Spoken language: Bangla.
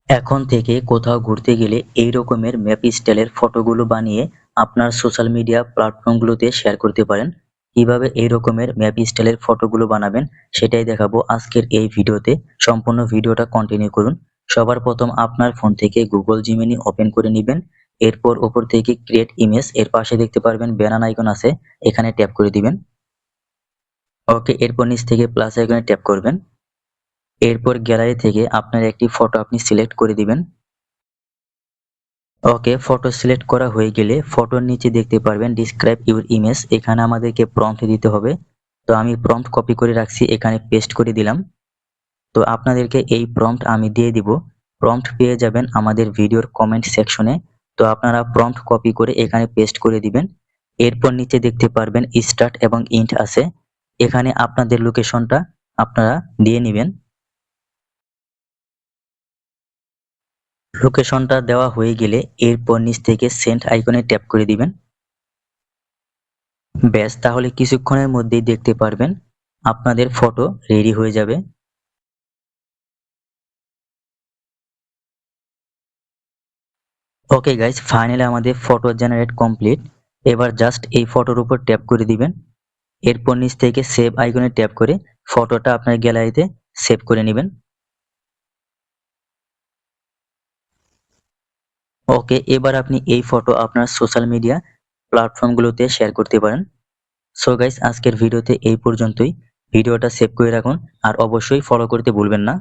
এখন থেকে কোথাও ঘুরতে গেলে এই রকমের ম্যাপ স্টাইলের ফটোগুলো বানিয়ে আপনার সোশ্যাল মিডিয়া প্ল্যাটফর্মগুলোতে শেয়ার করতে পারেন। কিভাবে এই রকমের ম্যাপ স্টাইলের ফটোগুলো বানাবেন সেটাই দেখাবো আজকের এই ভিডিওতে। সম্পূর্ণ ভিডিওটা কন্টিনিউ করুন। সবার প্রথম আপনার ফোন থেকে গুগল জিমিনি ওপেন করে নেবেন। এরপর ওপর থেকে ক্রিয়েট ইমেজ এর পাশে দেখতে পারবেন ব্যানার আইকন আছে, এখানে ট্যাপ করে দিবেন। ওকে, এরপর নিচ থেকে প্লাস আইকনে ট্যাপ করবেন। এরপর গ্যালারি থেকে আপনার একটি ফটো আপনি সিলেক্ট করে দিবেন। ওকে, ফটো সিলেক্ট করা হয়ে গেলে ফটোর নিচে দেখতে পারবেন ডিসক্রাইব ইউর ইমেজ, এখানে আমাদেরকে প্রম্পট দিতে হবে। তো আমি প্রম্পট কপি করে রাখছি, এখানে পেস্ট করে দিলাম। তো আপনাদেরকে এই প্রম্পট আমি দিয়ে দিব। প্রম্পট পেয়ে যাবেন আমাদের ভিডিওর কমেন্ট সেকশনে। তো আপনারা প্রম্পট কপি করে এখানে পেস্ট করে দিবেন। এরপর নিচে দেখতে পারবেন স্টার্ট এবং ইন্ট আছে, এখানে আপনাদের লোকেশনটা আপনারা দিয়ে নেবেন। লোকেশনটা দেওয়া হয়ে গেলে এরপর নিচ থেকে সেন্ড আইকনে ট্যাপ করে দিবেন। ব্যাস, তাহলে কিছুক্ষণের মধ্যেই দেখতে পারবেন আপনাদের ফটো রেডি হয়ে যাবে। ওকে গাইস, ফাইনালি আমাদের ফটো জেনারেট কমপ্লিট। এবার জাস্ট এই ফটোর উপর ট্যাপ করে দিবেন। এরপর নিচ থেকে সেভ আইকনে ট্যাপ করে ফটোটা আপনার গ্যালারিতে সেভ করে নেবেন। ওকে, এবার আপনি এই ফটো আপনার সোশ্যাল মিডিয়া প্ল্যাটফর্মগুলোতে শেয়ার করতে পারেন। সো গাইস, আজকের ভিডিওতে এই পর্যন্তই। ভিডিওটা সেভ করে রাখুন আর অবশ্যই ফলো করতে ভুলবেন না।